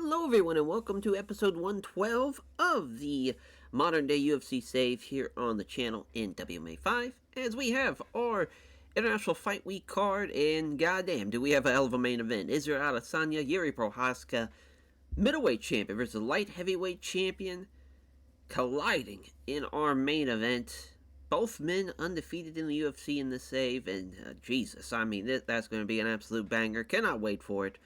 Hello, everyone, and welcome to episode 112 of the Modern Day UFC Save here on the channel in WMMA 5. As we have our International Fight Week card, and goddamn, do we have a hell of a main event. Israel Adesanya, Yuri Prochazka, middleweight champion versus light heavyweight champion, colliding in our main event. Both men undefeated in the UFC in the save, and Jesus, I mean, that's going to be an absolute banger. Cannot wait for it.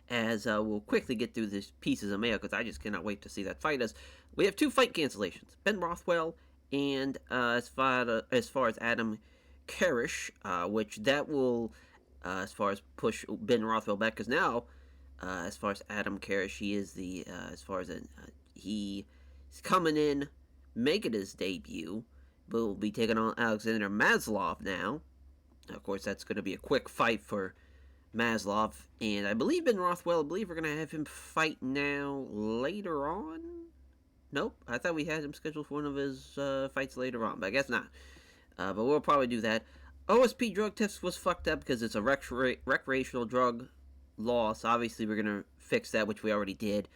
As we'll quickly get through these pieces of mail, because I just cannot wait to see that fight. As we have two fight cancellations, Ben Rothwell and as far as Adam Karish, which that will as far as push Ben Rothwell back, because now as far as Adam Karish, he is the he's coming in, making his debut. Will be taking on Alexander Maslov now. Of course, that's going to be a quick fight for Maslov, and I believe Ben Rothwell, we're going to have him fight now later on. Nope, I thought we had him scheduled for one of his fights later on, but I guess not. But we'll probably do that. OSP drug test was fucked up because it's a recreational drug loss. Obviously, we're going to fix that, which we already did.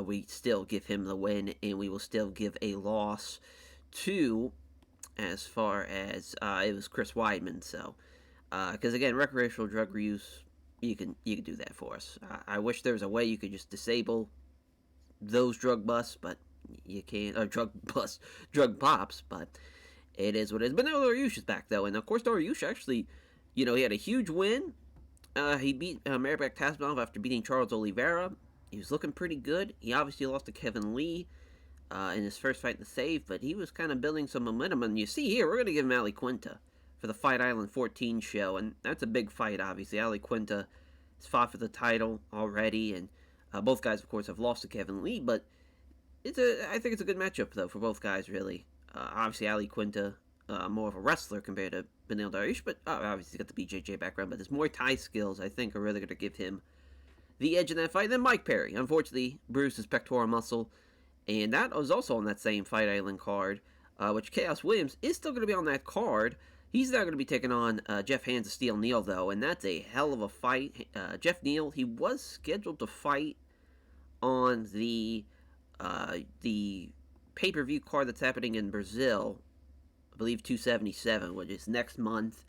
We still give him the win, and we will still give a loss to, as far as it was Chris Weidman, so. Because again, recreational drug use, you can do that for us. I wish there was a way you could just disable those drug busts, but you can't. Or drug pops. But it is what it is. But now Dariush is back though, and of course Dariush actually, he had a huge win. He beat Merabek Tasmanov after beating Charles Oliveira. He was looking pretty good. He obviously lost to Kevin Lee in his first fight in the save, but he was kind of building some momentum. And you see here, we're going to give him Ali Quinta for the Fight Island 14 show, and that's a big fight, obviously. Ali Quinta has fought for the title already, and both guys, of course, have lost to Kevin Lee, but I think it's a good matchup, though, for both guys, really. Obviously, Ali Quinta, more of a wrestler compared to Beneil Dariush, but obviously he's got the BJJ background, but his Muay Thai skills, I think, are really going to give him the edge in that fight. Then Mike Perry, unfortunately, bruised his pectoral muscle, and that was also on that same Fight Island card, which Chaos Williams is still going to be on that card. He's now going to be taking on Jeff Hands of Steel Neal, though, and that's a hell of a fight. Jeff Neal, he was scheduled to fight on the pay-per-view card that's happening in Brazil, I believe 277, which is next month.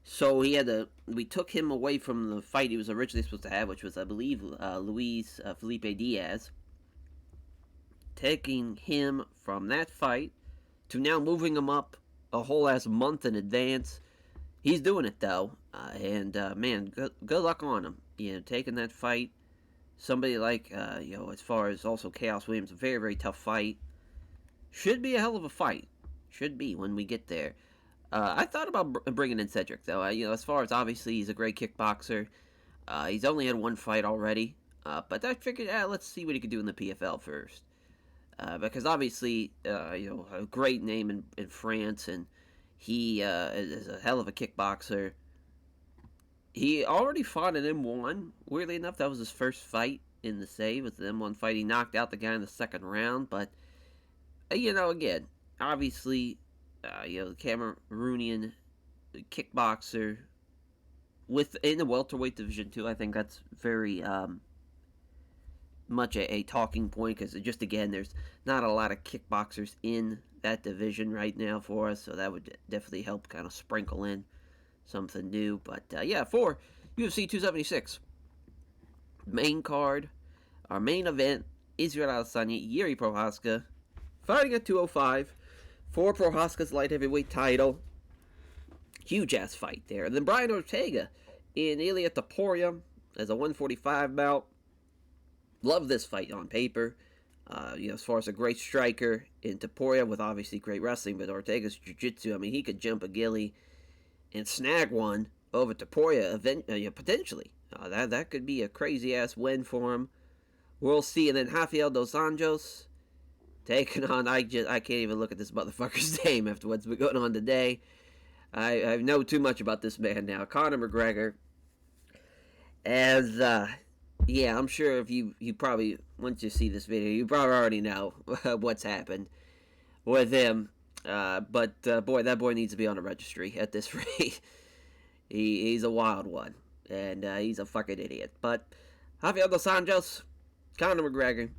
So we took him away from the fight he was originally supposed to have, which was, I believe, Luis Felipe Diaz. Taking him from that fight to now moving him up a whole ass month in advance. He's doing it though, and man, good luck on him. Taking that fight. Somebody like as far as also Chaos Williams, a very, very tough fight. Should be a hell of a fight. Should be when we get there. I thought about bringing in Cedric though. As far as obviously he's a great kickboxer. He's only had one fight already, but I figured, let's see what he could do in the PFL first. Because obviously, a great name in France, and he is a hell of a kickboxer. He already fought an M1. Weirdly enough, that was his first fight in the save. With the M1 fight, he knocked out the guy in the second round. But, again, obviously, the Cameroonian kickboxer in the welterweight division, too. I think that's very much a talking point, because just again, there's not a lot of kickboxers in that division right now for us, so that would definitely help kind of sprinkle in something new. But for UFC 276 main card, our main event, Israel Adesanya, Yuri Prochazka fighting at 205 for Prochazka's light heavyweight title. Huge ass fight there. And then Brian Ortega in Ilia Topuria as a 145 bout. Love this fight on paper. As far as a great striker in Topuria with obviously great wrestling, but Ortega's jiu-jitsu, I mean, he could jump a ghillie and snag one over Topuria potentially. That could be a crazy-ass win for him. We'll see. And then Rafael Dos Anjos taking on, I can't even look at this motherfucker's name after what's been going on today. I know too much about this man now. Conor McGregor. As, I'm sure if you probably, once you see this video, you probably already know what's happened with him. But boy, that boy needs to be on a registry at this rate. He's a wild one, and he's a fucking idiot. But Rafael Dos Anjos, Conor McGregor,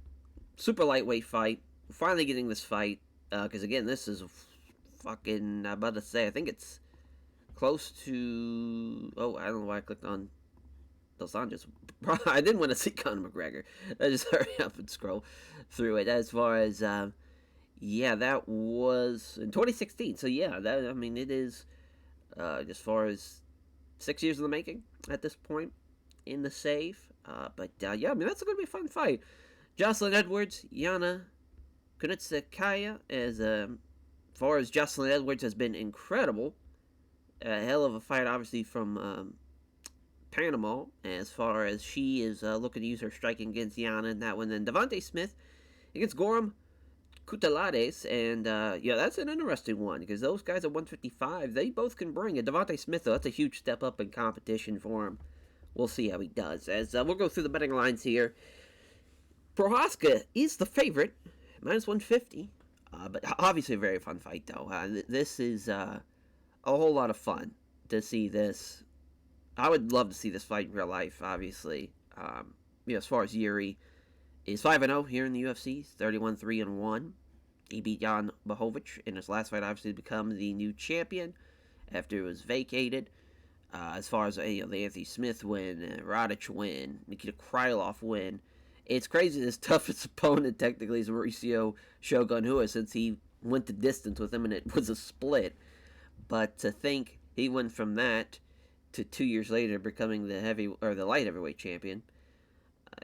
super lightweight fight. We're finally getting this fight because again, this is fucking. I'm about to say, I think it's close to. Oh, I don't know why I clicked on Dos Anjos. I didn't want to see Conor McGregor. I just hurry up and scroll through it. As far as yeah, that was in 2016. So yeah, that I mean it is as far as 6 years in the making at this point in the save. But yeah, I mean that's going to be a fun fight. Jocelyn Edwards, Yana Kunitskaya, as far as Jocelyn Edwards has been incredible. A hell of a fight, obviously from Panama, as far as she is looking to use her striking against Yana in that one. Then Devontae Smith against Gorham Kutalades, and yeah, that's an interesting one because those guys at 155, they both can bring it. Devontae Smith, though, that's a huge step up in competition for him. We'll see how he does. As we'll go through the betting lines here. Prochazka is the favorite, minus 150, but obviously a very fun fight, though. This is a whole lot of fun to see this. I would love to see this fight in real life, obviously. As far as Yuri is 5-0 here in the UFC, 31-3-1. He beat Jan Blachowicz in his last fight, obviously, to become the new champion after it was vacated. As far as the Anthony Smith win, Radic win, Nikita Krylov win, it's crazy. His toughest opponent technically is Mauricio Shogun Rua, since he went the distance with him and it was a split. But to think he went from that to 2 years later becoming the light heavyweight champion,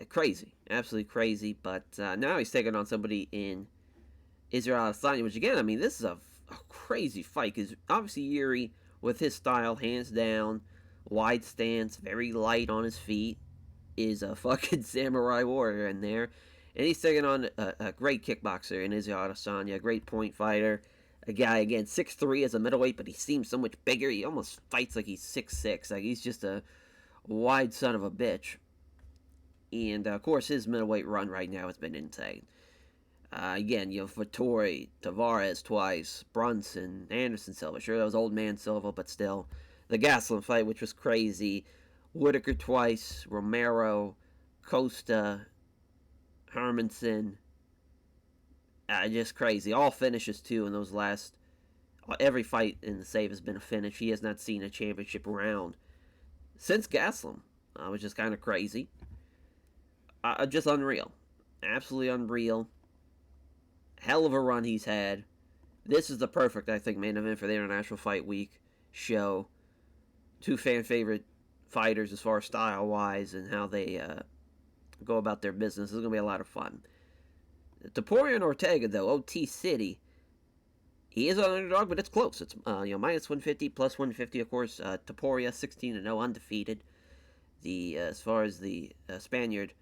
crazy, absolutely crazy. But now he's taking on somebody in Israel Adesanya, which again, I mean, this is a crazy fight because obviously Yuri, with his style, hands down, wide stance, very light on his feet, is a fucking samurai warrior in there. And he's taking on a great kickboxer in Israel Adesanya, a great point fighter. A guy, again, 6'3" as a middleweight, but he seems so much bigger. He almost fights like he's 6'6". Like, he's just a wide son of a bitch. And, of course, his middleweight run right now has been insane. Again, Vittori, Tavares twice, Brunson, Anderson Silva. Sure, that was old man Silva, but still. The Gastelum fight, which was crazy. Whitaker twice, Romero, Costa, Hermanson. Just crazy. All finishes, too, in those last... Every fight in the save has been a finish. He has not seen a championship round since Gastelum, which is kind of crazy. Just unreal. Absolutely unreal. Hell of a run he's had. This is the perfect, I think, main event for the International Fight Week show. Two fan-favorite fighters as far as style-wise and how they go about their business. This is going to be a lot of fun. Topuria and Ortega, though, OT City, he is an underdog, but it's close. It's minus 150, plus 150, of course. Topuria, 16-0, undefeated. As far as the Spaniard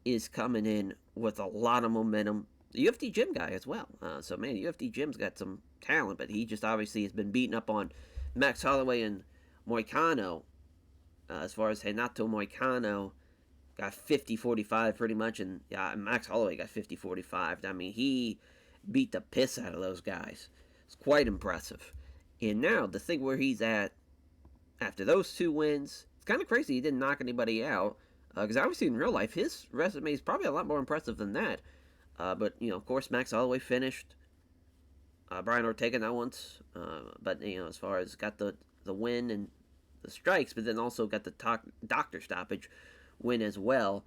is coming in with a lot of momentum. The UFC Gym guy as well. So, man, UFC Gym's got some talent, but he just obviously has been beating up on Max Holloway and Moicano. As far as Renato Moicano got 50-45 pretty much, and Max Holloway got 50-45. I mean, he beat the piss out of those guys. It's quite impressive. And now, the thing where he's at after those two wins, it's kind of crazy he didn't knock anybody out. Because obviously in real life, his resume is probably a lot more impressive than that. But, of course, Max Holloway finished Brian Ortega not once. But, as far as got the win and the strikes, but then also got the doctor stoppage win as well.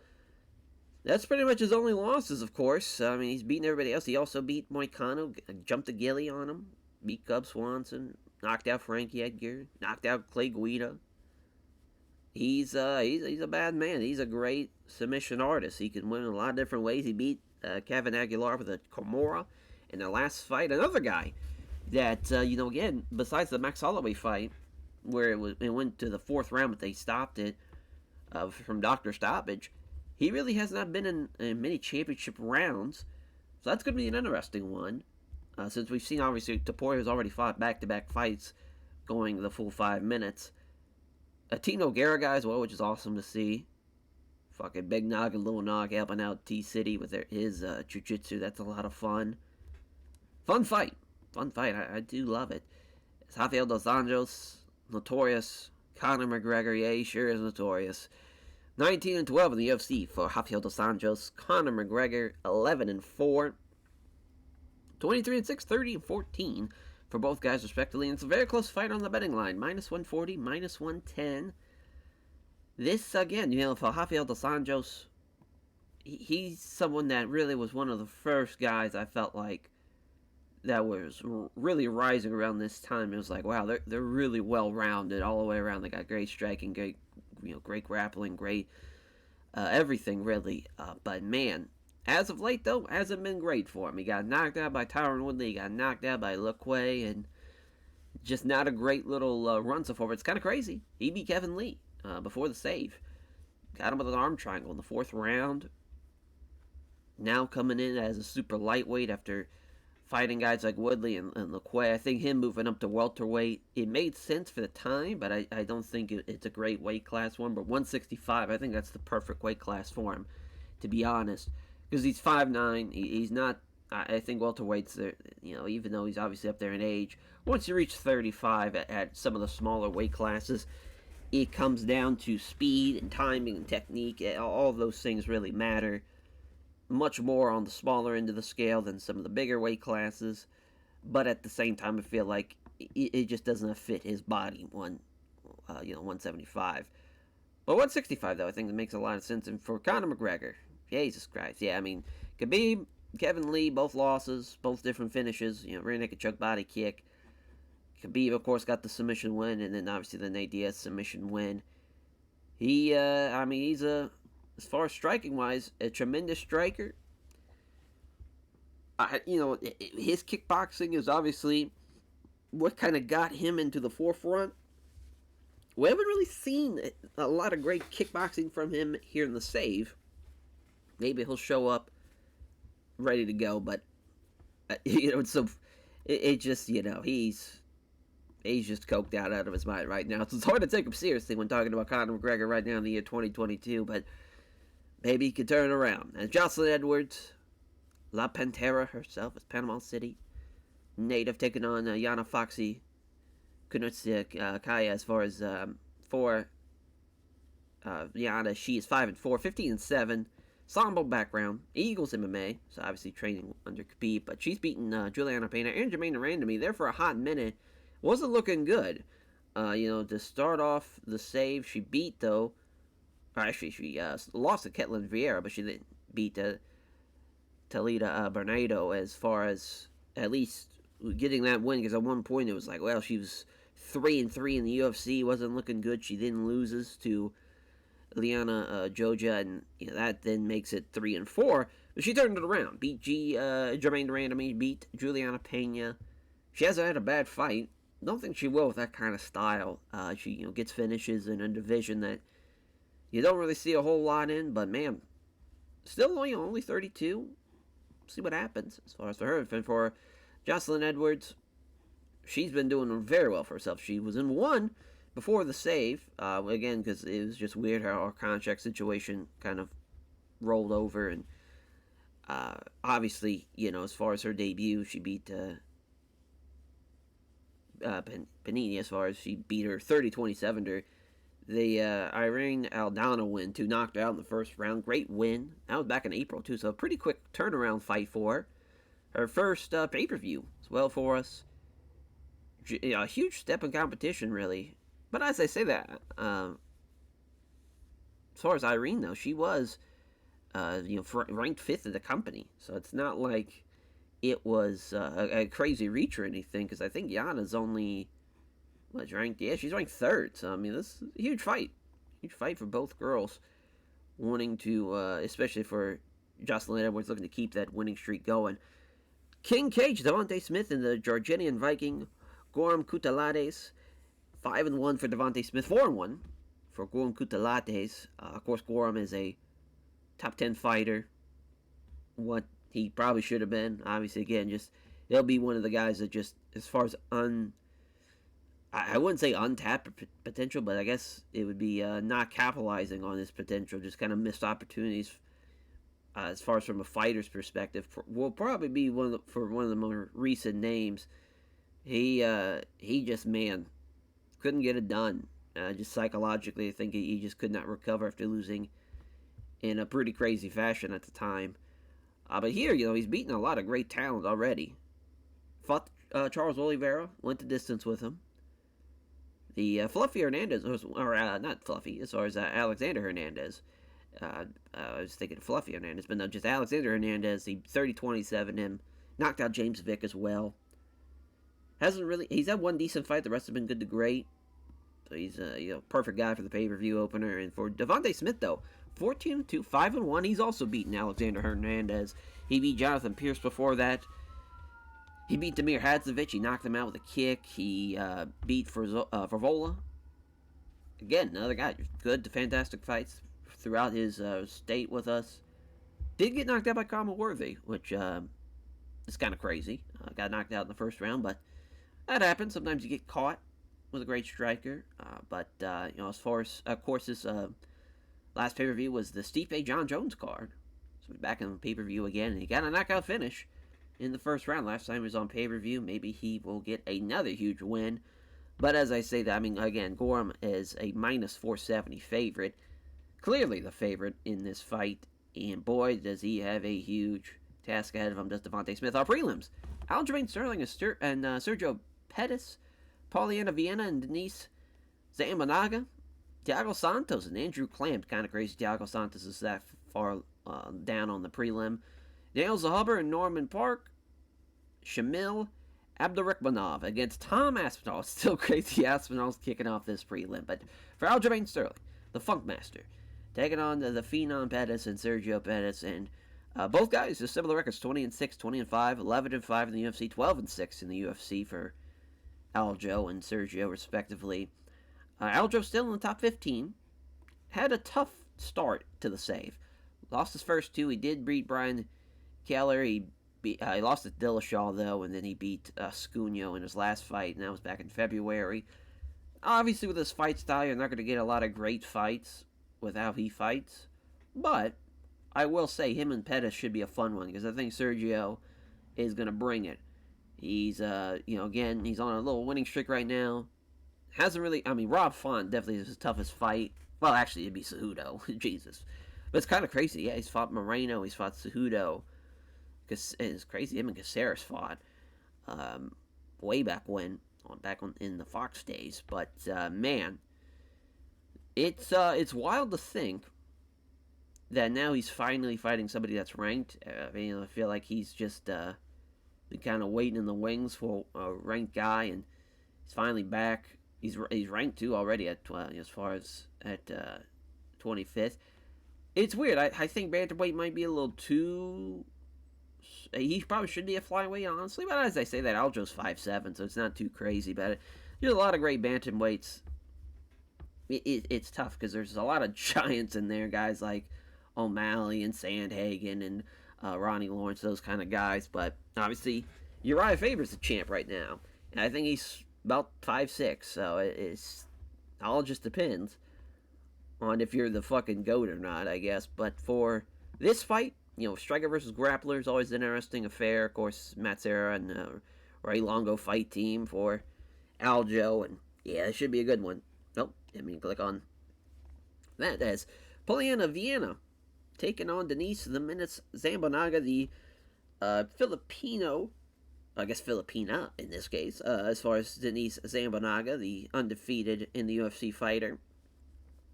That's pretty much his only losses, of course. I mean, he's beaten everybody else. He also beat Moicano, jumped a Gilly on him, beat Cub Swanson, knocked out Frankie Edgar, knocked out Clay Guida. He's a bad man. He's a great submission artist. He can win in a lot of different ways. He beat Kevin Aguilar with a Kimura in their last fight. Another guy that, again, besides the Max Holloway fight, where it went to the fourth round, but they stopped it from doctor stoppage, he really has not been in many championship rounds. So that's going to be an interesting one. Since we've seen, obviously, Topuria has already fought back-to-back fights going the full 5 minutes. A Tino Guerra guy as well, which is awesome to see. Fucking Big Nog and Little Nog helping out T-City with his jiu-jitsu. That's a lot of fun. Fun fight. I do love it. It's Rafael Dos Anjos, notorious. Conor McGregor, yeah, he sure is notorious. 19-12 in the UFC for Rafael dos Anjos. Conor McGregor 11-4. 23-6, 30-14 for both guys respectively. And it's a very close fight on the betting line. -140, -110. This, again, for Rafael dos Anjos, he's someone that really was one of the first guys I felt like that was really rising around this time. It was like, wow, they're really well rounded all the way around. They got great striking, great grappling, great everything really. But man, as of late though, hasn't been great for him. He got knocked out by Tyron Woodley. He got knocked out by Luque, and just not a great little run so far. But it's kind of crazy. He beat Kevin Lee before the save. Got him with an arm triangle in the 4th round. Now coming in as a super lightweight after fighting guys like Woodley and Luque. I think him moving up to welterweight, it made sense for the time, but I don't think it's a great weight class for him. But 165, I think that's the perfect weight class for him, to be honest. Because he's 5'9", he's not, I think welterweight's, even though he's obviously up there in age, once you reach 35 at some of the smaller weight classes, it comes down to speed and timing and technique. All of those things really matter. Much more on the smaller end of the scale than some of the bigger weight classes, but at the same time, I feel like it just doesn't fit his body. 175, but 165 though, I think it makes a lot of sense. And for Conor McGregor, Jesus Christ, yeah, I mean, Khabib, Kevin Lee, both losses, both different finishes. Rear naked choke, body kick. Khabib, of course, got the submission win, and then obviously the Nate Diaz submission win. He's as far as striking-wise, a tremendous striker. His kickboxing is obviously what kind of got him into the forefront. We haven't really seen a lot of great kickboxing from him here in the save. Maybe he'll show up ready to go, but he's just coked out of his mind right now. So it's hard to take him seriously when talking about Conor McGregor right now in the year 2022, but maybe he could turn around. And Jocelyn Edwards, La Pantera herself, is Panama City native, taking on Yana Foxy Kunutsia Kaya. As far as for Yana, she is 5-4, 15-7. Sambo background, Eagles MMA, so obviously training under Khabib, but she's beaten Juliana Pena and Jermaine Randami there for a hot minute. Wasn't looking good. To start off the save, she beat, though, actually, she lost to Ketlin Vieira, but she didn't beat Talita Bernardo as far as at least getting that win, because at one point it was like, well, she was 3-3 in the UFC, wasn't looking good. She then loses to Liana Joja, and that then makes it 3-4. But she turned it around, beat Jermaine Randami, beat Juliana Pena. She hasn't had a bad fight. Don't think she will with that kind of style. She gets finishes in a division that you don't really see a whole lot in, but man, still only 32. See what happens as far as for her. And for Jocelyn Edwards, she's been doing very well for herself. She was in 1 before the save, again, because it was just weird how our contract situation kind of rolled over. And obviously, as far as her debut, she beat Panini, as far as she beat her 30-27. The Irene Aldana win to knock her out in the first round. Great win. That was back in April, too, so a pretty quick turnaround fight for her. Her first pay-per-view as well for us. A huge step in competition, really. But as I say that, as far as Irene, though, she was ranked 5th in the company. So it's not like it was a crazy reach or anything, because I think Yana's only... ranked? Yeah, she's ranked 3rd. So, I mean, this is a huge fight. Huge fight for both girls. Wanting to, especially for Jocelyn Edwards, looking to keep that winning streak going. King Cage, Devontae Smith, and the Georgian Viking, Goram Kutalates. 5-1 for Devontae Smith. 4-1 for Goram Kutalates. Of course, Goram is a top 10 fighter. What he probably should have been. Obviously, again, he'll be one of the guys that just, as far as I wouldn't say untapped potential, but I guess it would be not capitalizing on his potential, just kind of missed opportunities as far as from a fighter's perspective. Will probably be one of the more recent names. He just, man, couldn't get it done. Just psychologically, I think he just could not recover after losing in a pretty crazy fashion at the time. But here, he's beaten a lot of great talent already. Fought Charles Oliveira, went the distance with him. The Fluffy Hernandez, or not Fluffy, as far as Alexander Hernandez. I was thinking Fluffy Hernandez, but no, just Alexander Hernandez. He 30-27 him. Knocked out James Vick as well. He's had one decent fight. The rest have been good to great. So he's a perfect guy for the pay-per-view opener. And for Devontae Smith, though, 14-2, 5-1. He's also beaten Alexander Hernandez. He beat Jonathan Pierce before that. He beat Damir Hadzovic. He knocked him out with a kick. He beat Favola. Again, another guy. Good, fantastic fights throughout his state with us. Did get knocked out by Kama Worthy, which is kind of crazy. Got knocked out in the first round, but that happens. Sometimes you get caught with a great striker. But as far as, of course, this last pay-per-view was the Stipe John Jones card. So he's back on the pay-per-view again, and he got a knockout finish in the first round. Last time he was on pay-per-view. Maybe he will get another huge win. But as I say that, again, Gorham is a minus 470 favorite. Clearly the favorite in this fight. And boy, does he have a huge task ahead of him, does Devontae Smith. Our prelims: Aljamain Sterling and Sergio Pettis, Polyana Viana and Denise Zambonaga, Thiago Santos and Andrew Clamp. Kind of crazy Thiago Santos is that far down on the prelim. Daniel Zahaber and Norman Park, Shamil Abdurakhmanov against Tom Aspinall. It's still crazy Aspinall's kicking off this prelim. But for Aljamain Sterling, the Funk Master, taking on the Phenom Pettis and Sergio Pettis. And both guys, just similar records, 20-6, 20-5, 11-5 in the UFC, 12-6 in the UFC for Aljo and Sergio, respectively. Aljo still in the top 15. Had a tough start to the save. Lost his first two. He did beat Brian Keller. He lost to Dillashaw, though, and then he beat Scunio in his last fight, and that was back in February. Obviously, with his fight style, you're not going to get a lot of great fights with how he fights. But I will say him and Pettis should be a fun one, because I think Sergio is going to bring it. He's, again, he's on a little winning streak right now. Hasn't really, Rob Font definitely is his toughest fight. Well, actually, it'd be Cejudo. Jesus. But it's kind of crazy. Yeah, he's fought Moreno. He's fought Cejudo. It's crazy. Him and Caceres fought way back when, in the Fox days. But, man, it's wild to think that now he's finally fighting somebody that's ranked. I feel like he's just been kind of waiting in the wings for a ranked guy, and he's finally back. He's ranked too already at as far as at 25th. It's weird. I think bantamweight might be a little too. He probably should be a flyweight, honestly. But as I say that, Aljo's 5'7", so it's not too crazy. But there's a lot of great bantamweights. It's tough because there's a lot of giants in there, guys like O'Malley and Sandhagen and Ronnie Lawrence, those kind of guys. But obviously, Uriah Faber's the champ right now, and I think he's about 5'6", so it's all just depends on if you're the fucking GOAT or not, I guess. But for this fight, striker versus grappler is always an interesting affair. Of course, Matt Serra and Ray Longo fight team for Aljo, and yeah, it should be a good one. Nope, click on that. As Polyana Viana taking on Denise the Menace Zambonaga, the Filipino, I guess Filipina in this case, as far as Denise Zambonaga, the undefeated in the UFC fighter.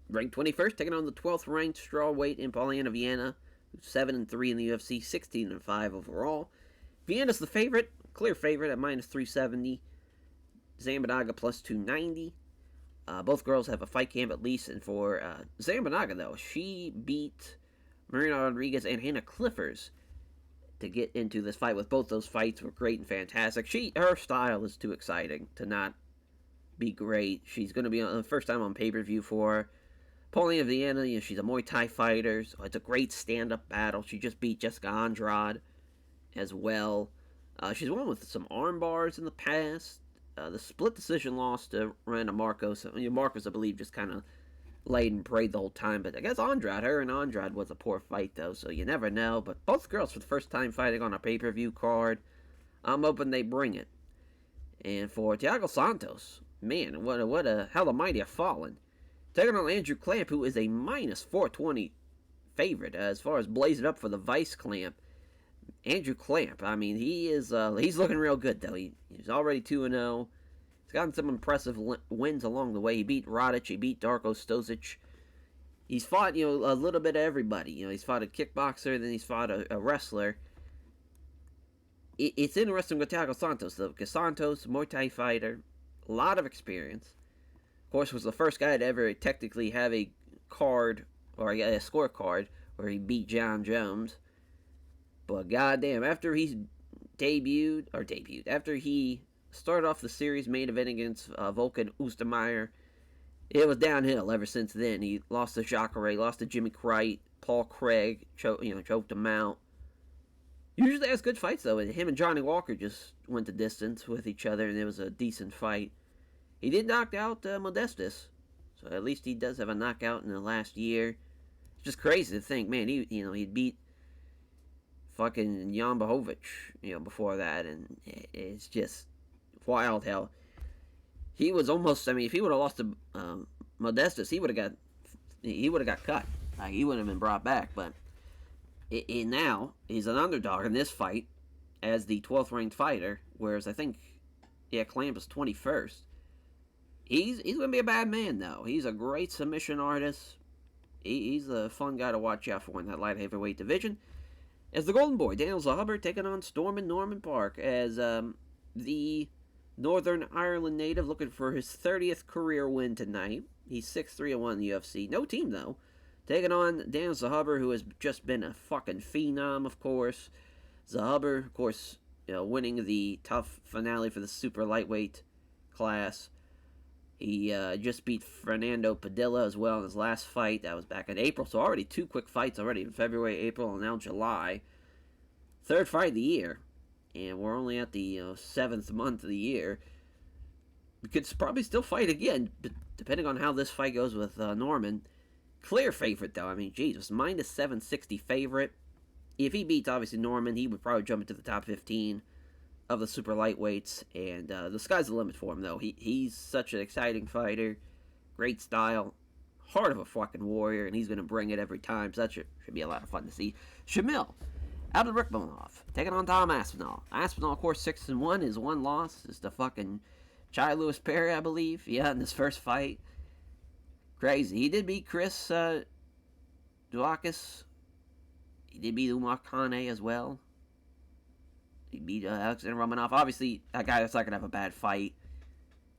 Ranked 21st, taking on the 12th ranked strawweight in Polyana Viana, 7-3 in the UFC, 16-5 overall. Viana's the favorite, clear favorite at minus 370. Zambonaga plus 290. Both girls have a fight camp at least, and for Zambonaga, though, she beat Marina Rodriguez and Hannah Clifford to get into this fight. With both those fights were great and fantastic. Her style is too exciting to not be great. She's going to be on the first time on pay-per-view for Paulina Viana. She's a Muay Thai fighter, so it's a great stand-up battle. She just beat Jessica Andrade as well. She's won with some arm bars in the past. The split decision loss to Miranda Marcos. Marcos, I believe, just kind of laid and prayed the whole time. But I guess her and Andrade was a poor fight, though, so you never know. But both girls for the first time fighting on a pay-per-view card. I'm hoping they bring it. And for Thiago Santos, Man, how the mighty have fallen. Taking on Andrew Clamp, who is a minus 420 favorite as far as blazing up for the Vice Clamp. Andrew Clamp, I mean, he's looking real good though. He's already 2-0. He's gotten some impressive wins along the way. He beat Radic, he beat Darko Stosic. He's fought, a little bit of everybody. He's fought a kickboxer, then he's fought a wrestler. It's interesting with Thiago Santos, though, because Santos, Muay Thai fighter, a lot of experience. Of course, was the first guy to ever technically have a card, or a scorecard, where he beat John Jones. But goddamn, after he after he started off the series main event against Volkan Oestermeyer, it was downhill ever since then. He lost to Jacare, lost to Jimmy Crite, Paul Craig, choked him out. Usually has good fights, though. Him and Johnny Walker just went the distance with each other, and it was a decent fight. He did knock out Modestus, so at least he does have a knockout in the last year. It's just crazy to think, man, he beat fucking Jan Bohovic, before that, and it's just wild how he was almost, if he would have lost to Modestus, he would have got cut. He wouldn't have been brought back, but now he's an underdog in this fight as the 12th ranked fighter, whereas I think Clamp is 21st. He's gonna be a bad man though. He's a great submission artist. He's a fun guy to watch out for in that light heavyweight division. As the Golden Boy, Daniel Zahaber taking on Stormin Norman Park as the Northern Ireland native looking for his 30th career win tonight. He's 6-3-1 in the UFC. No team though. Taking on Daniel Zahaber, who has just been a fucking phenom, of course. Zahaber, of course, winning the tough finale for the super lightweight class. He just beat Fernando Padilla as well in his last fight. That was back in April, so already 2 quick fights already in February, April, and now July. 3rd fight of the year, and we're only at the 7th month of the year. We could probably still fight again, depending on how this fight goes with Norman. Clear favorite, though. Jesus, minus 760 favorite. If he beats, obviously, Norman, he would probably jump into the top 15 of the super lightweights, and the sky's the limit for him, though. He's such an exciting fighter, great style, heart of a fucking warrior, and he's going to bring it every time, so that should be a lot of fun to see. Shamil, Abdurrahmanov, taking on Tom Aspinall. Aspinall, of course, 6-1. His one loss is to fucking Chai Lewis Perry, I believe, in his first fight. Crazy. He did beat Chris Duakis. He did beat Umar Kane as well. He beat Alexander Romanov. Obviously, a guy that's not going to have a bad fight.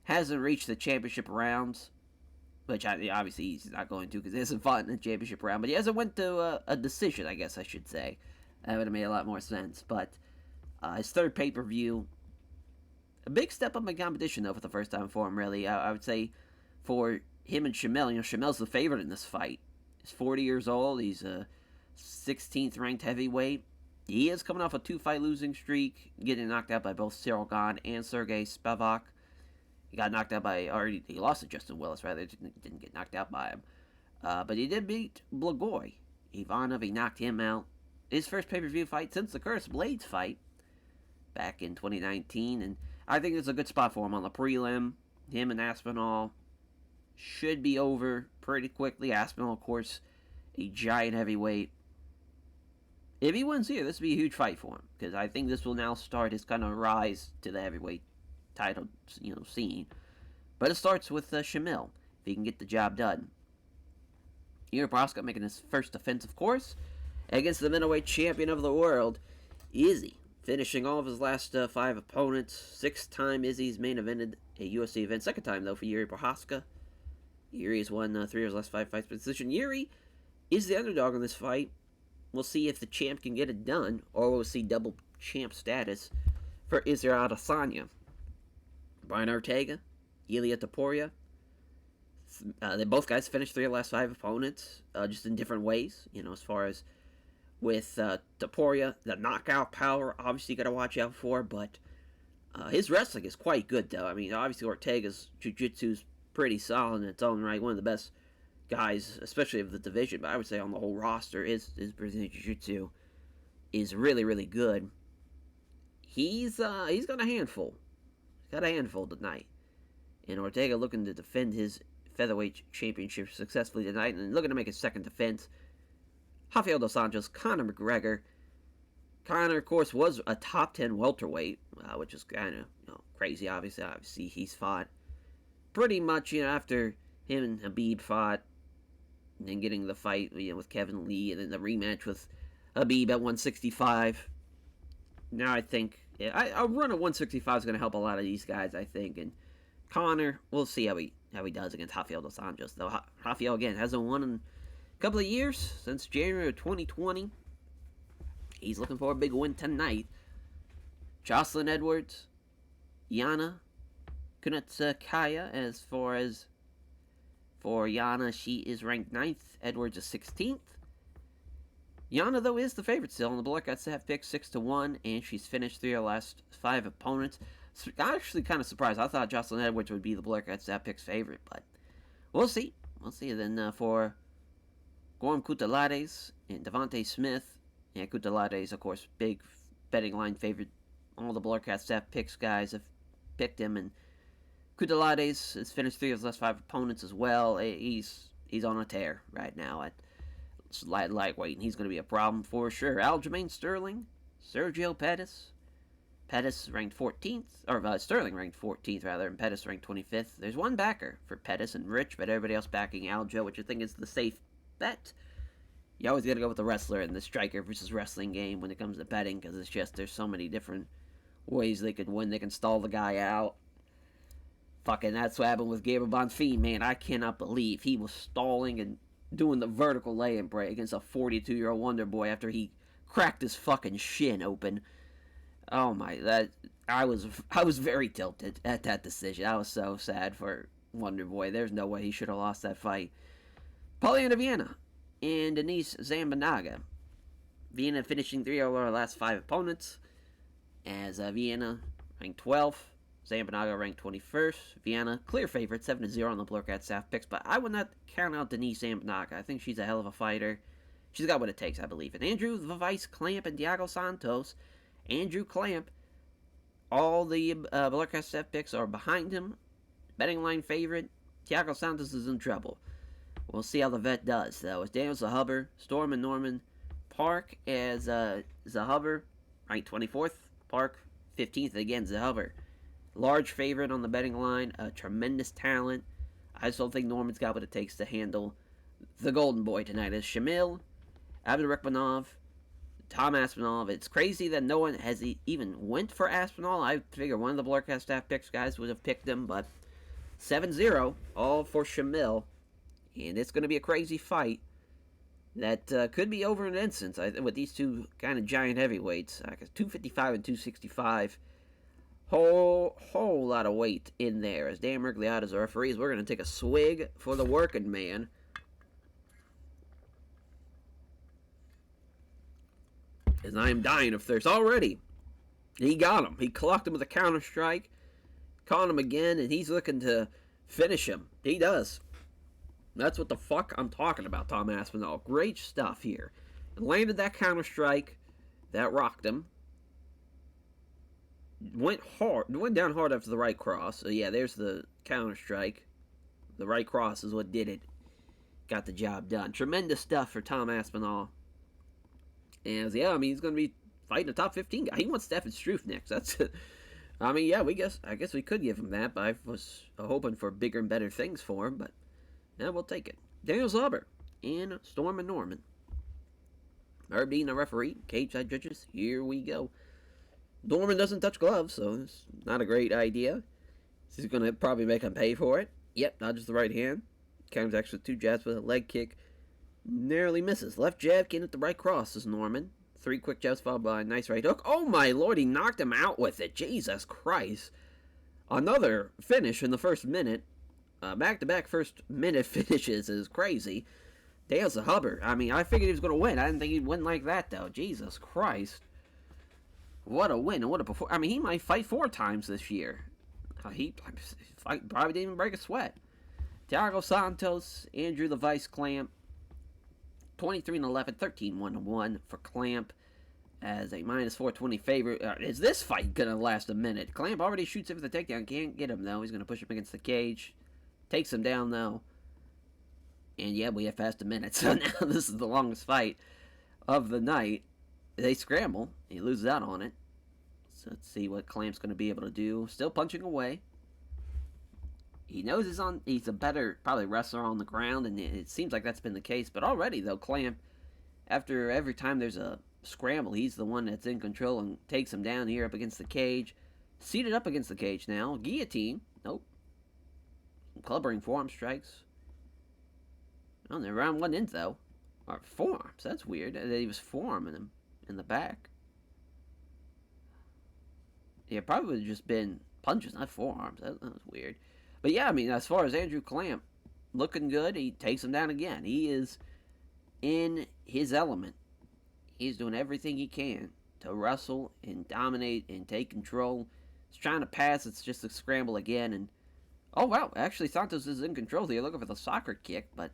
Hasn't reached the championship rounds, which obviously he's not going to because he hasn't fought in the championship round. But he hasn't went to a decision, I guess I should say. That would have made a lot more sense. But his 3rd pay-per-view, a big step up in competition, though, for the first time for him, really. I would say for him and Shamil, Shamil's the favorite in this fight. He's 40 years old. He's a 16th ranked heavyweight. He is coming off a 2-fight losing streak, getting knocked out by both Cyril Gane and Sergey Spivak. He got knocked out he lost to Justin Willis, rather. Didn't get knocked out by him. But he did beat Blagoy. Ivanov, he knocked him out. His first pay-per-view fight since the Curtis Blades fight back in 2019. And I think it's a good spot for him on the prelim. Him and Aspinall should be over pretty quickly. Aspinall, of course, a giant heavyweight. If he wins here, this will be a huge fight for him, because I think this will now start his kind of rise to the heavyweight title, scene. But it starts with Shamil, if he can get the job done. Yuri Prochazka making his first defense, of course, against the middleweight champion of the world, Izzy, finishing all of his last 5 opponents. 6th time Izzy's main evented a UFC event. 2nd time, though, for Yuri Prochazka. Yuri has won 3 of his last 5 fights by decision. Yuri is the underdog in this fight. We'll see if the champ can get it done, or we'll see double champ status for Israel Adesanya. Brian Ortega, Ilia Topuria. They both guys finished 3 of the last 5 opponents, just in different ways. As far as with Topuria, the knockout power, obviously you got to watch out for, but his wrestling is quite good, though. Obviously Ortega's jiu-jitsu is pretty solid in its own right, one of the best guys, especially of the division, but I would say on the whole roster, his Brazilian Jiu-Jitsu is really, really good. He's got a handful. He's got a handful tonight. And Ortega looking to defend his featherweight championship successfully tonight and looking to make his second defense. Rafael dos Anjos, Conor McGregor. Conor, of course, was a top 10 welterweight, which is kind of crazy, obviously. Obviously, he's fought pretty much after him and Habib fought, and then getting the fight with Kevin Lee, and then the rematch with Habib at 165. Now I think a run at 165 is going to help a lot of these guys, I think. And Conor, we'll see how he does against Rafael dos Anjos. Though Rafael, again, hasn't won in a couple of years, since January of 2020. He's looking for a big win tonight. Jocelyn Edwards, Yana Kunitskaya. As far as for Yana, she is ranked 9th. Edwards is 16th. Yana, though, is the favorite still, and the Bullet got half picked 6-1, and she's finished 3 of her last 5 opponents. So I'm actually kind of surprised. I thought Jocelyn Edwards would be the Bullet got half pick's favorite, but we'll see. We'll see. Then for Gorm Coutelades and Devontae Smith. Yeah, Coutelades, of course, big betting line favorite. All the Blurcat staff picks guys have picked him, and Coutelades has finished 3 of his last 5 opponents as well. He's on a tear right now at lightweight, and he's going to be a problem for sure. Aljamain Sterling, Sergio Pettis. Pettis ranked 14th, or Sterling ranked 14th rather, and Pettis ranked 25th. There's one backer for Pettis and Rich, but everybody else backing Aljo, which I think is the safe bet. You always got to go with the wrestler in the striker versus wrestling game when it comes to betting, because it's just there's so many different ways they could win. They can stall the guy out. Fucking, that's what happened with Gabriel Bonfim, man. I cannot believe he was stalling and doing the vertical lay-in break against a 42-year-old Wonder Boy after he cracked his fucking shin open. Oh my, I was very tilted at that decision. I was so sad for Wonder Boy. There's no way he should have lost that fight. Polyana Viana and Denise Zambanaga. Viana finishing 3 of her last 5 opponents, as Viana ranked 12th, Zambanaga ranked 21st. Viana, clear favorite, 7-0 on the Blurcat staff picks, but I would not count out Denise Zambanaga. I think she's a hell of a fighter. She's got what it takes, I believe. And Andrew the Vice Clamp and Diego Santos. Andrew Clamp, all the Blurcat staff picks are behind him. Betting line favorite. Diego Santos is in trouble. We'll see how the vet does, though. It's Daniel Zahuber, Storm and Norman Park as Zahuber, ranked 24th. Park, 15th. Again, Zahuber. Large favorite on the betting line. A tremendous talent. I just don't think Norman's got what it takes to handle the Golden Boy tonight. As Shamil, Abdurakhmanov, Tom Aspinall. It's crazy that no one has even went for Aspinall. I figure one of the Blurcast staff picks guys would have picked him, but 7-0, all for Shamil. And it's going to be a crazy fight that could be over in an instant with these two kind of giant heavyweights. 255 and 265. Whole lot of weight in there. As Dan Mergliotta's our referees, we're going to take a swig for the working man. As I am dying of thirst already. He got him. He clocked him with a counter strike. Caught him again, and he's looking to finish him. He does. That's what the fuck I'm talking about, Tom Aspinall. Great stuff here. Landed that counter strike. That rocked him. Went down hard after the right cross. So yeah, there's the counter strike. The right cross is what did it. Got the job done. Tremendous stuff for Tom Aspinall. And yeah, I mean, he's going to be fighting a top 15 guy. He wants Stefan Struve next. That's I mean, yeah, I guess we could give him that, but I was hoping for bigger and better things for him, but yeah, we'll take it. Daniel Zuber and Storm and Norman. Herb Dean, the referee. Cage side judges. Here we go. Norman doesn't touch gloves, so it's not a great idea. He's going to probably make him pay for it. Yep, dodges the right hand. Counters actually 2 jabs with a leg kick. Narrowly misses. Left jab came at the right cross is Norman. 3 quick jabs followed by a nice right hook. Oh my lord, he knocked him out with it. Jesus Christ. Another finish in the first minute. Back-to-back first minute finishes is crazy. Daniel Zahuber. I mean, I figured he was going to win. I didn't think he'd win like that, though. Jesus Christ. What a win and what a performance. I mean, he might fight 4 times this year. He probably didn't even break a sweat. Thiago Santos, Andrew the Vice Clamp. 23-11, 13-1-1 for Clamp. as a minus 420 favorite. Is this fight going to last a minute? Clamp already shoots him for the takedown. Can't get him, though. He's going to push him against the cage. Takes him down, though. And yeah, we have passed a minute. So now this is the longest fight of the night. They scramble. He loses out on it. So let's see what Clamp's going to be able to do. Still punching away. He knows he's a better, probably, wrestler on the ground, and it seems like that's been the case. But already, though, Clamp, after every time there's a scramble, he's the one that's in control and takes him down here up against the cage. Seated up against the cage now. Guillotine. Nope. Clubbering forearm strikes. Oh, they're round one in, though. Or forearms. That's weird. He was forearming him in the back. Yeah, probably would have just been punches, not forearms. That was weird. But yeah, I mean, as far as Andrew Clamp, looking good. He takes him down again. He is in his element. He's doing everything he can to wrestle and dominate and take control. He's trying to pass. It's just a scramble again. And oh, wow. Actually, Santos is in control here, looking for the soccer kick, but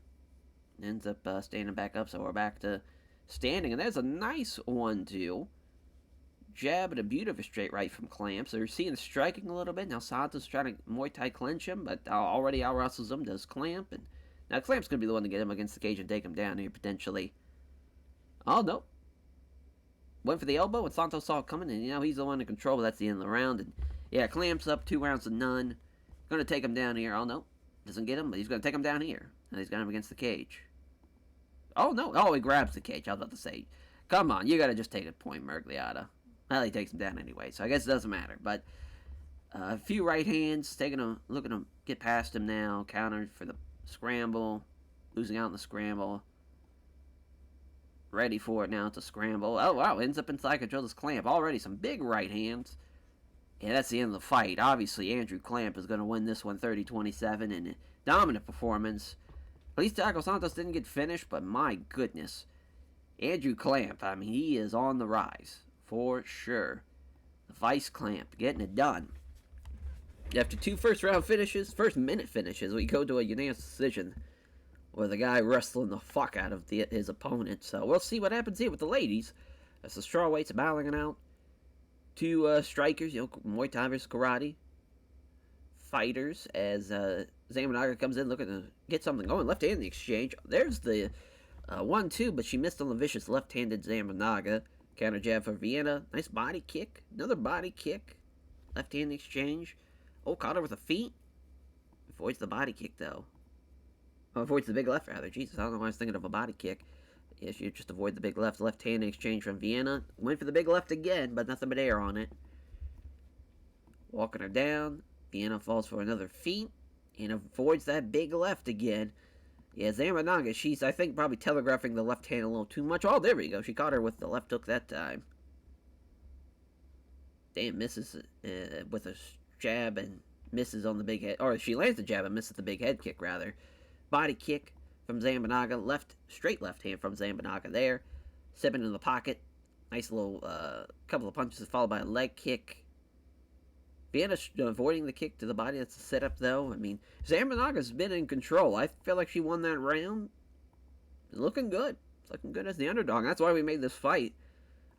ends up standing back up. So we're back to standing. And there's a nice 1-2. Jab and a beautiful straight right from Clamp. So you're seeing the striking a little bit. Now Santos trying to Muay Thai clinch him, but already out wrestles him, does Clamp. And now Clamp's going to be the one to get him against the cage and take him down here, potentially. Oh, no. Went for the elbow, and Santos saw it coming, and, he's the one in control, but that's the end of the round. And, yeah, Clamp's up 2 rounds to none. Going to take him down here. Oh, no. Doesn't get him, but he's going to take him down here. And he's got him against the cage. Oh, no. Oh, he grabs the cage. I was about to say, come on, you got to just take a point, Mergliata. Well, he takes him down anyway, so I guess it doesn't matter. But a few right hands, looking to get past him now. Countered for the scramble, losing out in the scramble. Ready for it now to scramble. Oh, wow, ends up inside control this Clamp. Already some big right hands. Yeah, that's the end of the fight. Obviously, Andrew Clamp is going to win this one 30-27 in a dominant performance. At least Taco Santos didn't get finished, but my goodness. Andrew Clamp, I mean, he is on the rise. For sure. The Vice Clamp getting it done. After 2 first minute finishes, we go to a unanimous decision with the guy wrestling the fuck out of his opponent. So we'll see what happens here with the ladies. As the strawweights battling out. 2 strikers, Muay Thai versus karate fighters. As Zamanaga comes in looking to get something going. Left-handed exchange. There's the 1-2, but she missed on the vicious left-handed Zamanaga. Counter jab for Vienna. Nice body kick. Another body kick. Left-hand exchange. Oh, caught her with a feet. Avoids the body kick, though. Oh, avoids the big left, rather. Jesus, I don't know why I was thinking of a body kick. Yeah, she just avoid the big left. Left-hand exchange from Vienna. Went for the big left again, but nothing but air on it. Walking her down. Vienna falls for another feet. And avoids that big left again. Yeah, Zamanaga, she's, I think, probably telegraphing the left hand a little too much. Oh, there we go. She caught her with the left hook that time. Damn, misses with a jab and misses on the big head. Or she lands the jab and misses the big head kick, rather. Body kick from Zamanaga. Straight left hand from Zamanaga there. Stepping in the pocket. Nice little couple of punches followed by a leg kick. Vienna avoiding the kick to the body. That's a setup, though. I mean, Zamanaga's been in control. I feel like she won that round. Looking good. Looking good as the underdog. That's why we made this fight.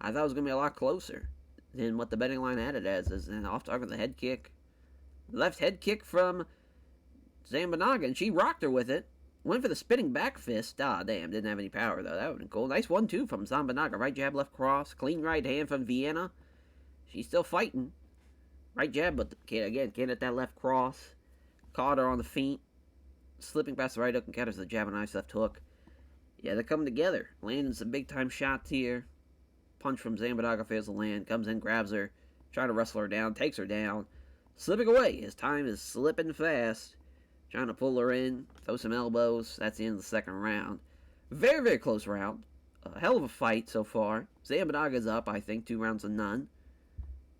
I thought it was going to be a lot closer than what the betting line had it as. And off target, the head kick. Left head kick from Zamanaga, and she rocked her with it. Went for the spinning back fist. Ah, damn. Didn't have any power, though. That would have been cool. Nice 1-2 from Zamanaga. Right jab, left cross. Clean right hand from Vienna. She's still fighting. Right jab, but can't hit that left cross. Caught her on the feet. Slipping past the right hook and counters the jab and nice left hook. Yeah, they're coming together. Landing some big-time shots here. Punch from Zamanaga fails to land. Comes in, grabs her. Trying to wrestle her down. Takes her down. Slipping away. His time is slipping fast. Trying to pull her in. Throw some elbows. That's the end of the second round. Very, very close round. A hell of a fight so far. Zamanaga's up, I think, 2 rounds to none.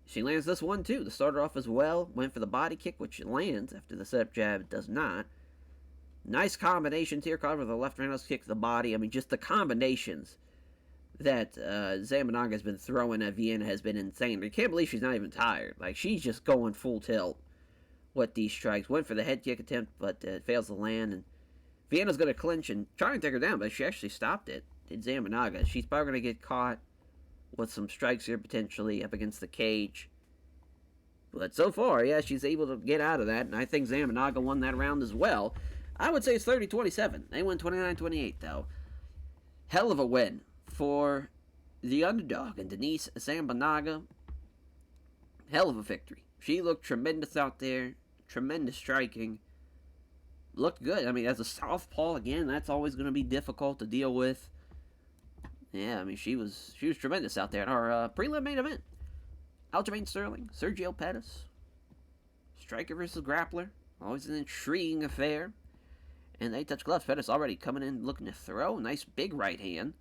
She lands this one, too. To start her off as well. Went for the body kick, which lands after the setup jab. It does not. Nice combinations here. Caught with the left roundhouse kick to the body. I mean, just the combinations that Zamanaga has been throwing at Vienna has been insane. I can't believe she's not even tired. Like, she's just going full tilt with these strikes. Went for the head kick attempt, but fails to land. And Vienna's going to clinch and try and take her down, but she actually stopped it. Did Zamanaga. She's probably going to get caught with some strikes here potentially up against the cage. But so far, yeah, she's able to get out of that, and I think Zamanaga won that round as well. I would say it's 30-27. They win 29-28, though. Hell of a win for the underdog, and Denise Zamanaga. Hell of a victory. She looked tremendous out there, tremendous striking. Looked good. I mean, as a southpaw, again, that's always going to be difficult to deal with. Yeah, I mean, she was tremendous out there in our prelim main event. Aljamain Sterling, Sergio Pettis. Striker versus grappler. Always an intriguing affair. And they touch gloves. Pettis already coming in looking to throw. Nice big right hand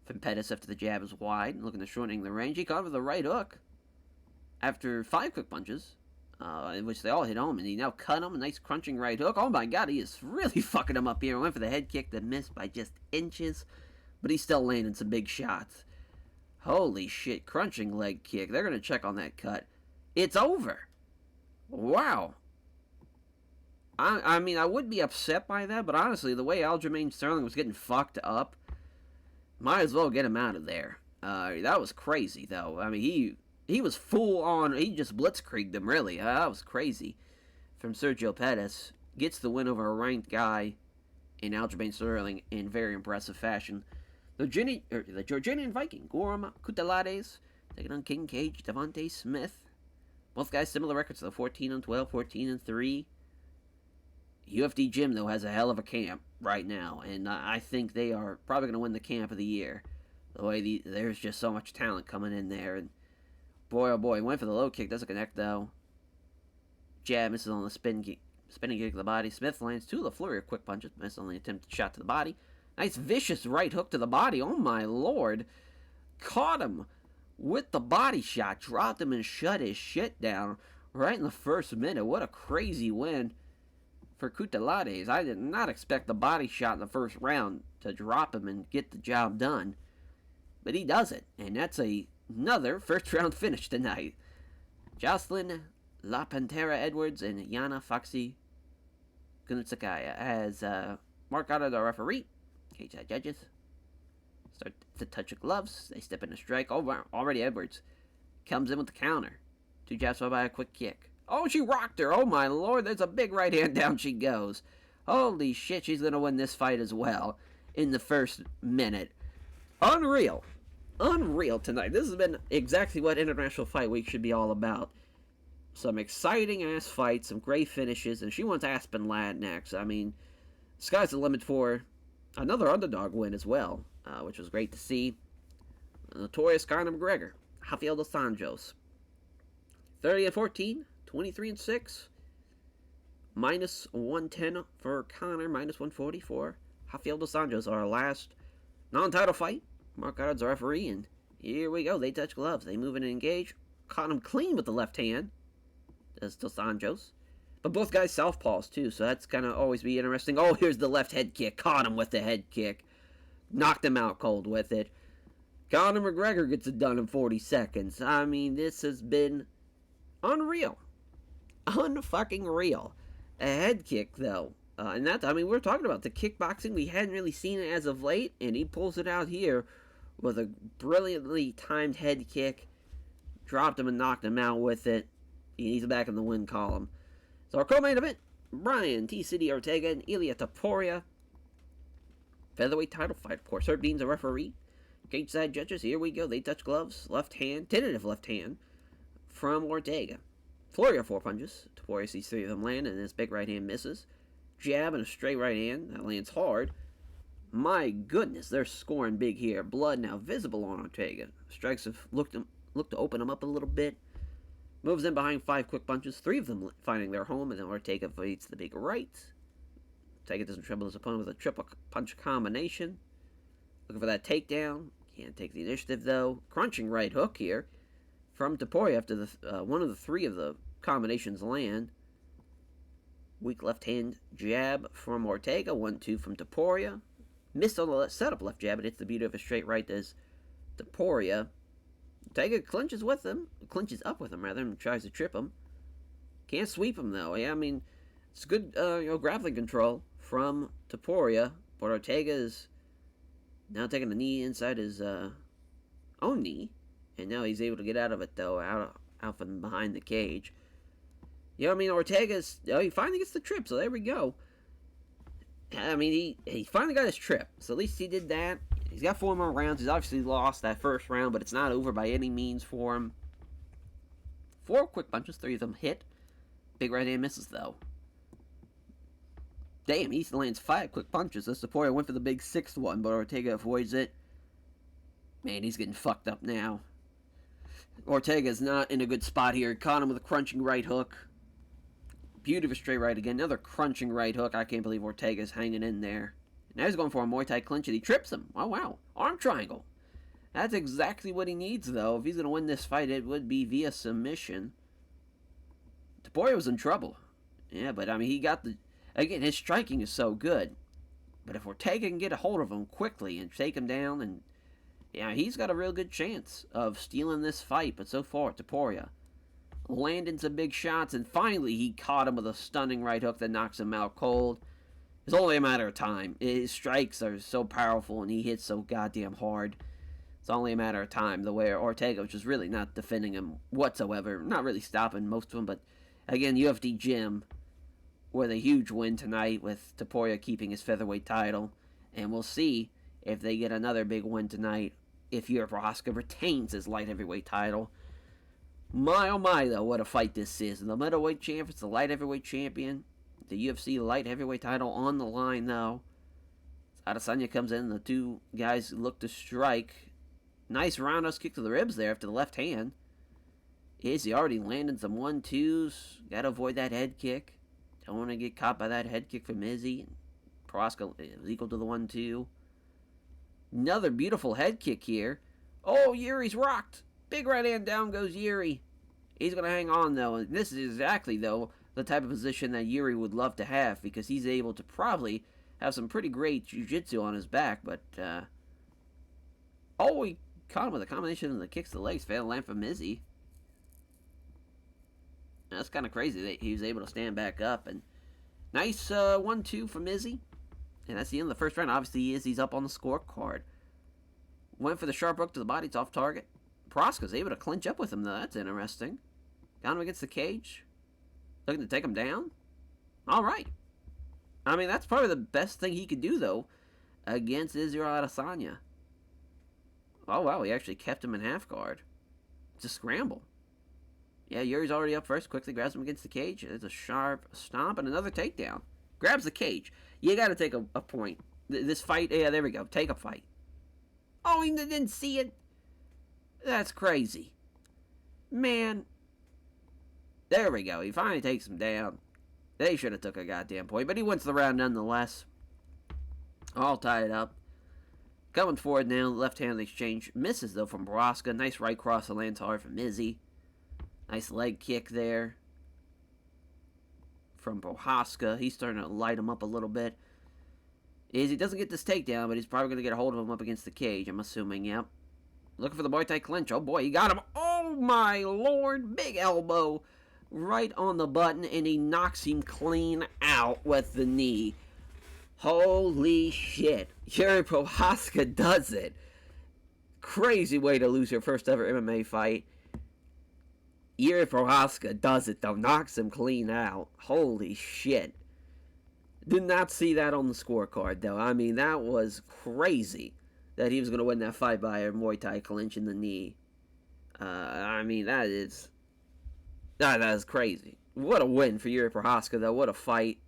from Pettis after the jab is wide. Looking to shortening the range. He caught with a right hook after 5 quick punches, in which they all hit home. And he now cut him. A nice crunching right hook. Oh my god, he is really fucking him up here. Went for the head kick that missed by just inches. But he's still landing some big shots. Holy shit, crunching leg kick. They're going to check on that cut. It's over. Wow. I mean, I would be upset by that, but honestly, the way Aljamain Sterling was getting fucked up, might as well get him out of there. That was crazy, though. I mean, he was full on. He just blitzkrieged him, really. That was crazy. From Sergio Pettis. Gets the win over a ranked guy in Aljamain Sterling in very impressive fashion. The Georgianian Viking, Gorm Kutalades, taking on King Cage, Devontae Smith. Both guys similar records, though, 14-12, 14-3. UFD Gym, though, has a hell of a camp right now, and I think they are probably going to win the camp of the year. The way there's just so much talent coming in there, and boy, oh boy, went for the low kick, doesn't connect, though. Jab misses on the spinning kick to the body. Smith lands 2 of the flurry of quick punches, misses on the attempted shot to the body. Nice vicious right hook to the body. Oh my lord. Caught him with the body shot. Dropped him and shut his shit down right in the first minute. What a crazy win for Kutalades. I did not expect the body shot in the first round to drop him and get the job done. But he does it. And that's another first round finish tonight. Jocelyn La Pantera Edwards and Yana Foxy Gunutsakaya as Mark Goddard, the referee. Cage side judges start to touch of gloves. They step in a strike. Oh, already Edwards comes in with the counter. 2 jabs followed by a quick kick. Oh, she rocked her. Oh, my lord. There's a big right hand. Down she goes. Holy shit. She's going to win this fight as well in the first minute. Unreal. Unreal tonight. This has been exactly what International Fight Week should be all about. Some exciting-ass fights. Some great finishes. And she wants Aspen Ladd next. I mean, sky's the limit for another underdog win as well, which was great to see. Notorious Conor McGregor, Rafael dos Anjos, 30-14, 23-6, minus 110 for Conor, minus 140 for Rafael dos Anjos. Our last non-title fight. Mark Goddard's our referee, and here we go. They touch gloves. They move in and engage. Caught him clean with the left hand. Does dos Anjos. But both guys southpaws, too, so that's going to always be interesting. Oh, here's the left head kick. Caught him with the head kick. Knocked him out cold with it. Conor McGregor gets it done in 40 seconds. I mean, this has been unreal. Unfucking real. A head kick, though. And that, I mean, we're talking about the kickboxing. We hadn't really seen it as of late, and he pulls it out here with a brilliantly timed head kick. Dropped him and knocked him out with it. He's back in the win column. So our co-main event, Brian T-City Ortega and Ilia Topuria. Featherweight title fight, of course. Herb Dean's a referee. Cage side judges, here we go. They touch gloves. Left hand, tentative left hand from Ortega. Flurry of 4 punches. Topuria sees 3 of them land, and his big right hand misses. Jab and a straight right hand. That lands hard. My goodness, they're scoring big here. Blood now visible on Ortega. Strikes have looked to open him up a little bit. Moves in behind 5 quick punches, 3 of them finding their home, and then Ortega fights the big right. Ortega doesn't trouble his opponent with a triple punch combination. Looking for that takedown. Can't take the initiative, though. Crunching right hook here from Topuria after one of the 3 of the combinations land. Weak left hand jab from Ortega. 1-2 from Topuria. Missed on the setup left jab, but hits the beauty of a straight right as Topuria. Ortega clinches up with him, rather, and tries to trip him. Can't sweep him, though. Yeah, I mean, it's good, grappling control from Topuria, but Ortega is now taking the knee inside his own knee. And now he's able to get out of it, though, out from behind the cage. You know what I mean? Ortega's, he finally gets the trip, so there we go. I mean, he finally got his trip, so at least he did that. He's got 4 more rounds. He's obviously lost that first round, but it's not over by any means for him. 4 quick punches, 3 of them hit. Big right hand misses, though. Damn, he lands 5 quick punches. This Topuria went for the big 6th one, but Ortega avoids it. Man, he's getting fucked up now. Ortega's not in a good spot here. Caught him with a crunching right hook. Beautiful straight right again. Another crunching right hook. I can't believe Ortega's hanging in there. Now he's going for a Muay Thai clinch, and he trips him. Oh, wow. Arm triangle. That's exactly what he needs, though. If he's going to win this fight, it would be via submission. Topuria was in trouble. Yeah, but, I mean, he got the... Again, his striking is so good. But if Ortega can get a hold of him quickly and take him down, and... Yeah, he's got a real good chance of stealing this fight. But so far, Topuria landing some big shots, and finally he caught him with a stunning right hook that knocks him out cold. It's only a matter of time. His strikes are so powerful, and he hits so goddamn hard. It's only a matter of time. The way Ortega was just really not defending him whatsoever. Not really stopping most of them, but again, UFC Gym with a huge win tonight with Topuria keeping his featherweight title. And we'll see if they get another big win tonight if Prochazka retains his light heavyweight title. My oh my, though, what a fight this is. The middleweight champion, the light heavyweight champion. The UFC light heavyweight title on the line, though. Adesanya comes in, the 2 guys look to strike. Nice roundhouse kick to the ribs there after the left hand. Izzy already landing some 1-2s. Gotta avoid that head kick. Don't want to get caught by that head kick from Izzy. Prochazka is equal to the 1-2. Another beautiful head kick here. Oh, Yuri's rocked. Big right hand, down goes Yuri. He's going to hang on, though. And this is exactly, though, the type of position that Yuri would love to have, because he's able to probably have some pretty great jiu-jitsu on his back. But, oh, he caught him with a combination of the kicks to the legs. Failed to land from Izzy. That's kind of crazy that he was able to stand back up. And nice 1-2 from Izzy. And that's the end of the first round. Obviously, Izzy's up on the scorecard. Went for the sharp hook to the body. It's off target. Prochazka's able to clinch up with him, though. That's interesting. Got him against the cage. Looking to take him down. All right. I mean, that's probably the best thing he could do, though, against Israel Adesanya. Oh, wow. He actually kept him in half guard. It's a scramble. Yeah, Yuri's already up first. Quickly grabs him against the cage. There's a sharp stomp and another takedown. Grabs the cage. You got to take a point. This fight, yeah, there we go. Take a fight. Oh, he didn't see it. That's crazy. Man. There we go. He finally takes him down. They should have took a goddamn point, but he wins the round nonetheless. All tied up. Coming forward now, left-hand exchange. Misses, though, from Prochazka. Nice right cross that lands hard from Izzy. Nice leg kick there from Prochazka. He's starting to light him up a little bit. Izzy doesn't get this takedown, but he's probably going to get a hold of him up against the cage, I'm assuming, yep. Looking for the Muay Thai clinch. Oh, boy, he got him. Oh, my Lord. Big elbow right on the button, and he knocks him clean out with the knee. Holy shit. Yuri Prochazka does it. Crazy way to lose your first ever MMA fight. Yuri Prochazka does it, though. Knocks him clean out. Holy shit. Did not see that on the scorecard, though. I mean, that was crazy that he was going to win that fight by a Muay Thai clinch in the knee. I mean, that is crazy. What a win for Yuri Prochazka, though. What a fight.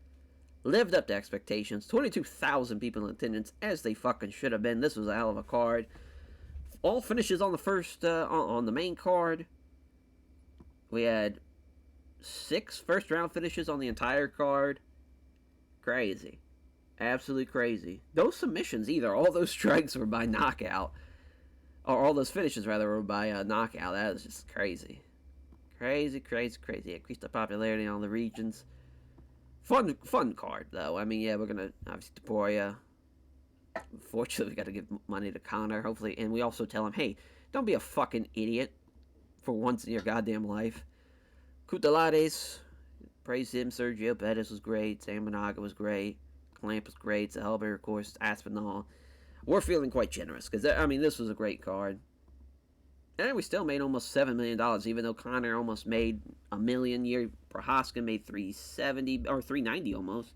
Lived up to expectations. 22,000 people in attendance, as they fucking should have been. This was a hell of a card. All finishes on the first, on the main card. We had 6 first-round finishes on the entire card. Crazy. Absolutely crazy. Those submissions, either. All those strikes were by knockout. Or all those finishes, rather, were by knockout. That was just crazy. Crazy, crazy, crazy. Increased the popularity on the regions. Fun card, though. I mean, yeah, we're going to, obviously, Topuria. Fortunately, we got to give money to Connor, hopefully. And we also tell him, hey, don't be a fucking idiot for once in your goddamn life. Cutelades, praise him. Sergio Pettis was great. Sam Monaga was great. Clamp was great. Sahelberg, of course. Aspinall. We're feeling quite generous because, I mean, this was a great card. And we still made almost $7 million, even though Connor almost made $1 million. Year Prochazka made 370 or 390 almost.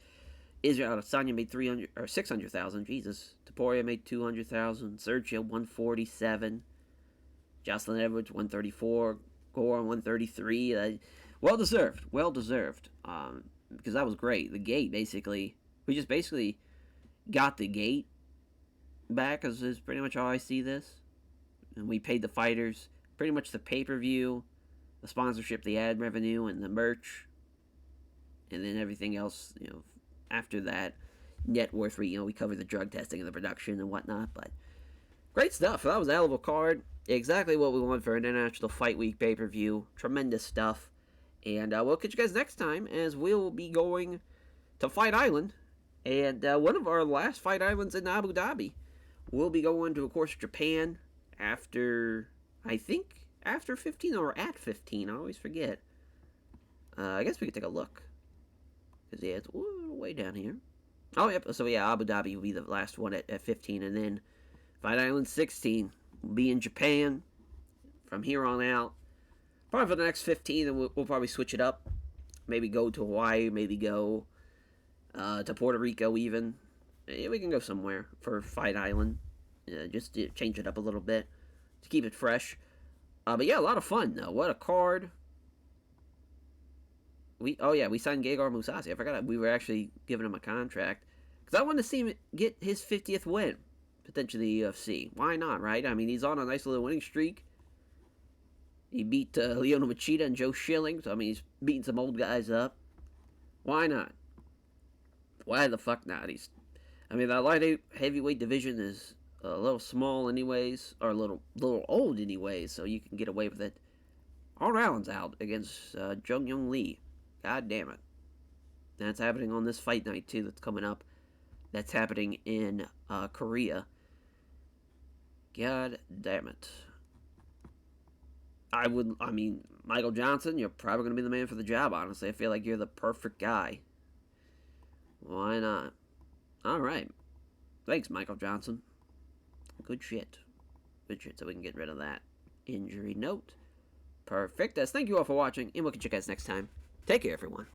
Israel Adesanya made 300 or 600,000. Jesus. Taporia made 200,000. Sergio 147. Jocelyn Edwards 134. Gore 133. Well deserved. Well deserved. Because that was great. The gate basically. We just basically got the gate back, is pretty much how I see this. And we paid the fighters pretty much the pay-per-view, the sponsorship, the ad revenue, and the merch, and then everything else, after that, net worth. We covered the drug testing and the production and whatnot. But great stuff. That was a hell of a card. Exactly what we want for an International Fight Week pay-per-view. Tremendous stuff. And we'll catch you guys next time, as we'll be going to Fight Island, and one of our last Fight Islands in Abu Dhabi. We'll be going to, of course, Japan after 15 or at 15. I always forget. I guess we could take a look. Because, yeah, it's way down here. Oh, yep. So, yeah, Abu Dhabi will be the last one at 15. And then Fight Island 16 will be in Japan from here on out. Probably for the next 15, and we'll probably switch it up. Maybe go to Hawaii. Maybe go to Puerto Rico even. Yeah, we can go somewhere for Fight Island. Just to change it up a little bit. To keep it fresh. But yeah, a lot of fun, though. What a card. We signed Gegard Mousasi. I forgot we were actually giving him a contract. Because I wanted to see him get his 50th win. Potentially the UFC. Why not, right? I mean, he's on a nice little winning streak. He beat Lyoto Machida and Joe Schilling. So, I mean, he's beating some old guys up. Why not? Why the fuck not? That light heavyweight division is a little small anyways. Or a little old anyways. So you can get away with it. All Allen's out against Jung Young Lee. God damn it. That's happening on this fight night, too, that's coming up. That's happening in Korea. God damn it. Michael Johnson, you're probably going to be the man for the job, honestly. I feel like you're the perfect guy. Why not? Alright. Thanks, Michael Johnson. Good shit. Good shit, so we can get rid of that injury note. Perfect. Thank you all for watching, and we'll catch you guys next time. Take care, everyone.